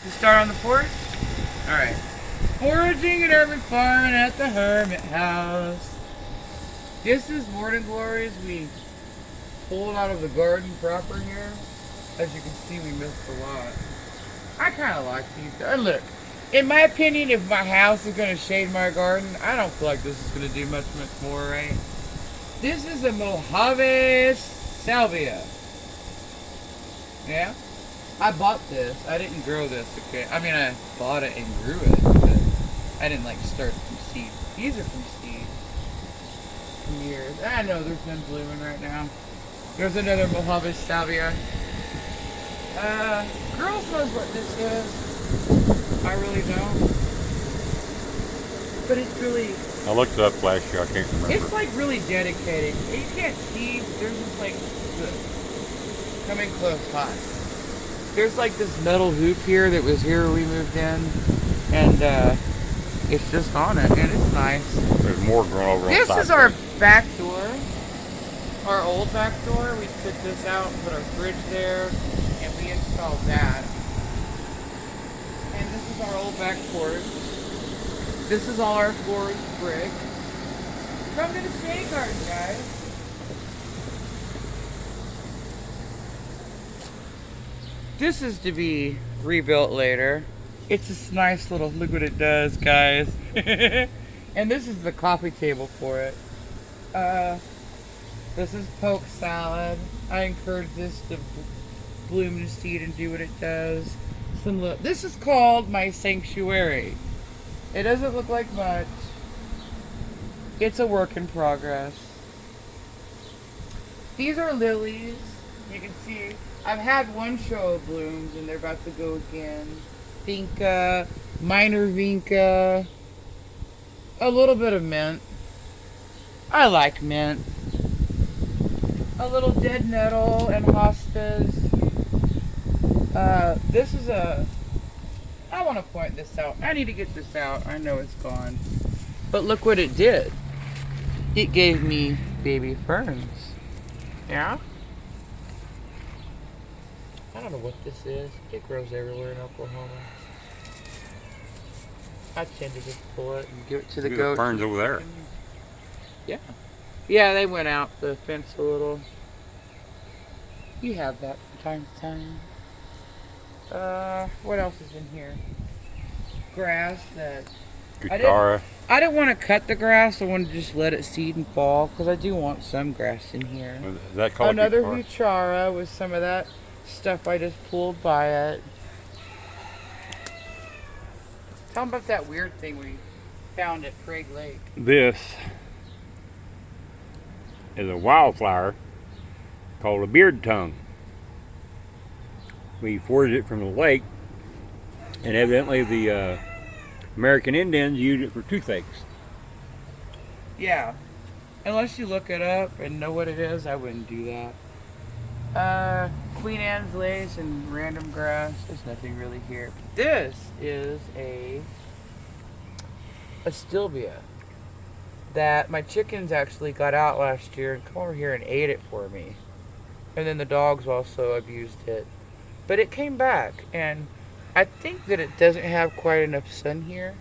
To start on the porch? Alright. Foraging at urban farm and at the hermit house. This is morning glories we pulled out of the garden proper here. As you can see, we missed a lot. I kind of like these. Look, in my opinion, if my house is going to shade my garden, I don't feel like this is going to do much more, right? This is a Mojave salvia. Yeah? I bought this. I didn't grow this, okay? I mean, I bought it and grew it, but I didn't like start from seed. These are from seed. From years. I know there's none blooming right now. There's another Mojave salvia. Girls knows what this is. I really don't. But it's really... I looked it up last year, I can't remember. It's like really dedicated. You can't see, there's just like, look, coming close, hot. There's like this metal hoop here that was here when we moved in. And it's just on it, and it's nice. There's more growing over on the side. This is our back door. Our old back door. We took this out and put our fridge there. And we installed that. And this is our old back porch. This is all our floors brick. Come to the shade garden, guys. This is to be rebuilt later. It's this nice little, look what it does, guys. And this is the coffee table for it. This is poke salad. I encourage this to bloom and seed and do what it does. This is called my sanctuary. It doesn't look like much. It's a work in progress. These are lilies. You can see I've had one show of blooms and they're about to go again. Vinca, minor vinca, a little bit of mint. I like mint. A little dead nettle and hostas. This is I want to point this out. I need to get this out. I know it's gone. But look what it did. It gave me baby ferns. Yeah? I don't know what this is. It grows everywhere in Oklahoma. I tend to just pull it and give it to the goat. Ferns over there. Yeah. Yeah, they went out the fence a little. You have that from time to time. What else is in here? Grass that... Guitarra. I didn't want to cut the grass. I wanted to just let it seed and fall because I do want some grass in here. Is that called another guitarra? huchara with some of that stuff I just pulled by it. Tell them about that weird thing we found at Craig Lake. This is a wildflower called a beard tongue. We foraged it from the lake, and evidently the American Indians used it for toothaches. Yeah. Unless you look it up and know what it is, I wouldn't do that. Queen Anne's lace and random grass. There's nothing really here. This is a stilbea that my chickens actually got out last year and come over here and ate it for me. And then the dogs also abused it. But it came back, and I think that it doesn't have quite enough sun here.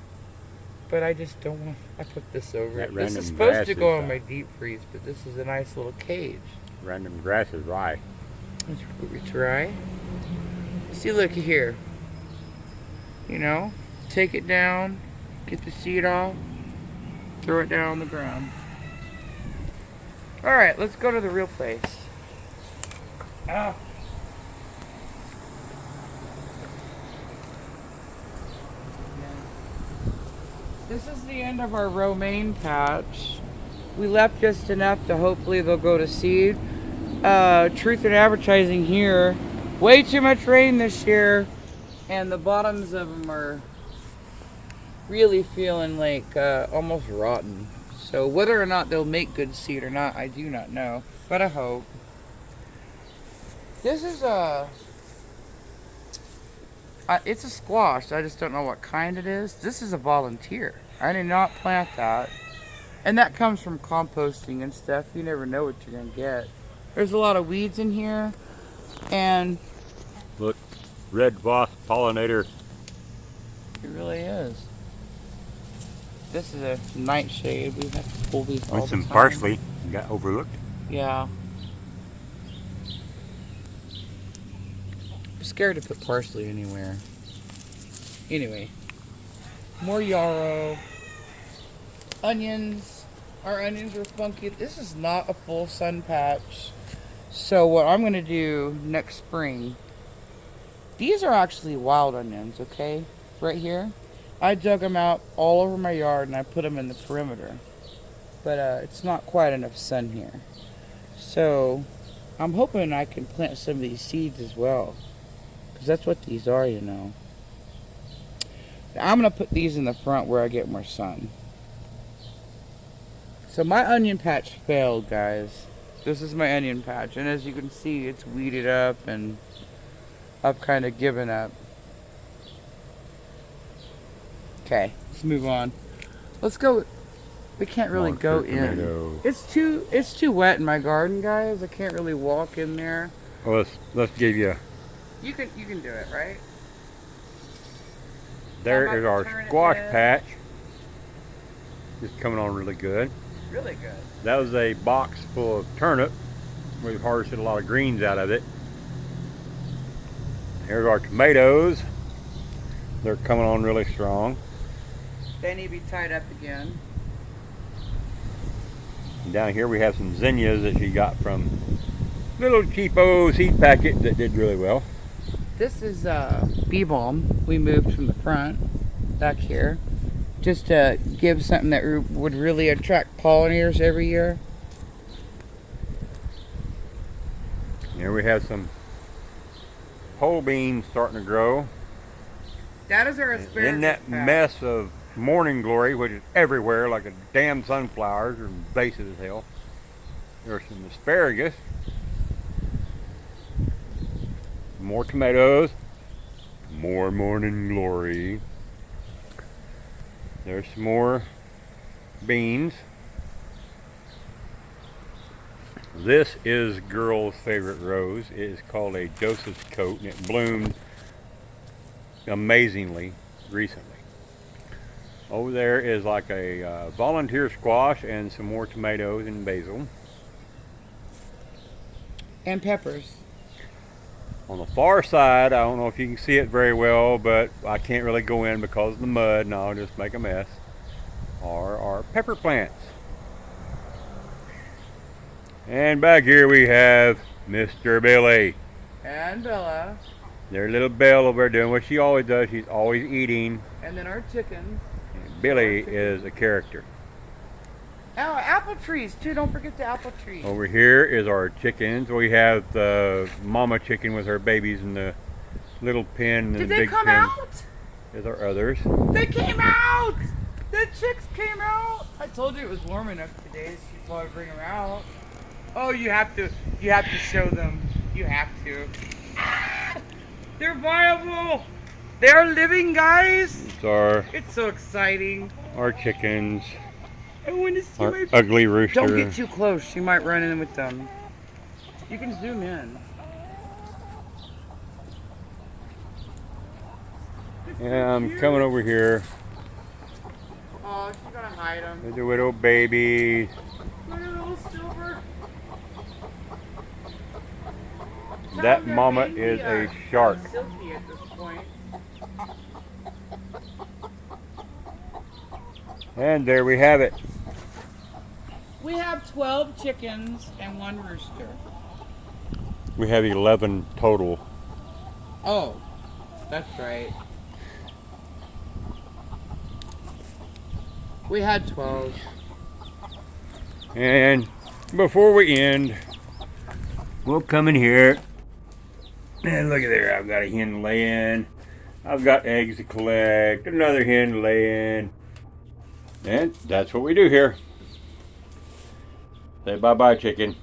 But I just don't want. I put this over it. This is supposed to go in my deep freeze, but this is a nice little cage. Random grass is rye. It's rye. See, look here. You know, take it down, get the seed off, throw it down on the ground. All right, let's go to the real place. Ah. This is the end of our romaine patch. We left just enough to hopefully they'll go to seed. Truth in advertising here. Way too much rain this year. And the bottoms of them are really feeling like almost rotten. So whether or not they'll make good seed or not, I do not know. But I hope. This is it's a squash. I just don't know what kind it is. This is a volunteer. I did not plant that. And that comes from composting and stuff. You never know what you're going to get. There's a lot of weeds in here. And look, red wasp pollinator It really is. This is a nightshade. We have to pull these all With the some time. parsley. Got overlooked. Yeah. I'm scared to put parsley anywhere. Anyway. More yarrow. Onions. Our onions are funky. This is not a full sun patch. So what I'm going to do next spring. These are actually wild onions, okay? Right here. I dug them out all over my yard and I put them in the perimeter. But it's not quite enough sun here. So I'm hoping I can plant some of these seeds as well. Because that's what these are, you know. I'm going to put these in the front where I get more sun. So my onion patch failed, guys. This is my onion patch. And as you can see, it's weeded up and I've kind of given up. Okay, let's move on. Let's go. We can't really go in. It's too wet in my garden, guys. I can't really walk in there. Well, let's give you. You can do it, right? There is our squash patch. It's coming on really good. Really good. That was a box full of turnip. We've harvested a lot of greens out of it. Here's our tomatoes. They're coming on really strong. They need to be tied up again. And down here we have some zinnias that she got from little cheapo seed packet that did really well. This is bee balm we moved from the front back here just to give something that would really attract pollinators every year. Here we have some pole beans starting to grow. That is our asparagus In that patch. mess of morning glory, which is everywhere like a damn sunflowers or invasive as hell, there's some asparagus, more tomatoes, more morning glory. There's some more beans. This is girl's favorite rose. It is called a Joseph's coat and it bloomed amazingly recently. Over there is like a volunteer squash and some more tomatoes and basil. And peppers. On the far side, I don't know if you can see it very well, but I can't really go in because of the mud and I'll just make a mess, are our pepper plants. And back here we have Mr. Billy. And Bella. Their little Belle over there doing what she always does. She's always eating. And then our chickens. Billy is a character. Oh, apple trees too. Don't forget the apple trees. Over here is our chickens. We have the mama chicken with her babies in the little pen and Did the they big come pen. out? Is our others. They came out! The chicks came out! I told you it was warm enough today, so you probably bring them out. Oh, you have to show them. You have to. Ah, they're viable! They're living, guys! It's so exciting. Our chickens. I want to see Our my... ugly rooster. Don't get too close. She might run in with them. You can zoom in. Yeah, I'm coming over here. Oh, she's gonna hide them. There's the little babies. Look at little silver. That mama is a shark. Silky at this point. And there we have it. We have 12 chickens and 1 rooster. We have 11 total. Oh, that's right. We had 12. And before we end, we'll come in here. And look at there, I've got a hen laying. I've got eggs to collect, another hen laying. And that's what we do here. Say bye-bye, chicken.